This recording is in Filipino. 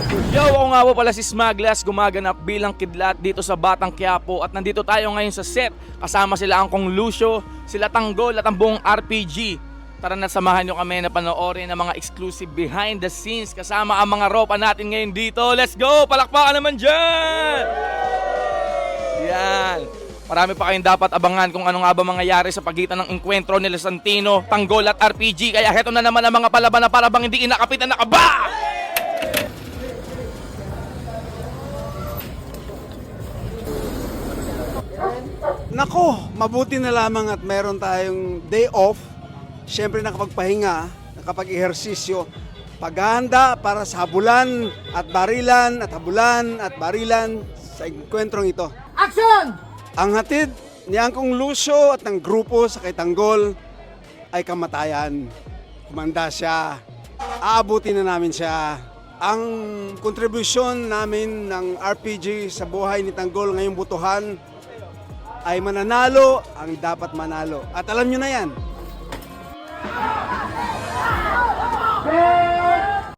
Yo, ako nga po pala si Smaglas, gumaganap bilang kidlat dito sa Batang Quiapo at nandito tayo ngayon sa set. Kasama sila ang Kong Lucio, sila Tanggol at ang buong RPG. Tara na samahan nyo kami na panoorin ang mga exclusive behind the scenes kasama ang mga ropa natin ngayon dito. Let's go! Palakpakan naman dyan! Yan. Marami pa kayong dapat abangan kung ano nga ba mangyayari sa pagitan ng enkwentro nila Santino, Tanggol at RPG. Kaya heto na naman ang mga palaban na parabang hindi inakapitan na kaba! Nako, mabuti na lamang at meron tayong day off. Siyempre nakapagpahinga, nakapag-ehersisyo, paghahanda para sa habulan at barilan at habulan at barilan sa engkwentrong ito. Action! Ang hatid ni Angkong Lucio at ng grupo sa kay Tanggol ay kamatayan. Kumanda siya. Aabutin na namin siya. Ang kontribusyon namin ng RPG sa buhay ni Tanggol ngayong butuhan ay mananalo ang dapat manalo. At alam nyo na yan,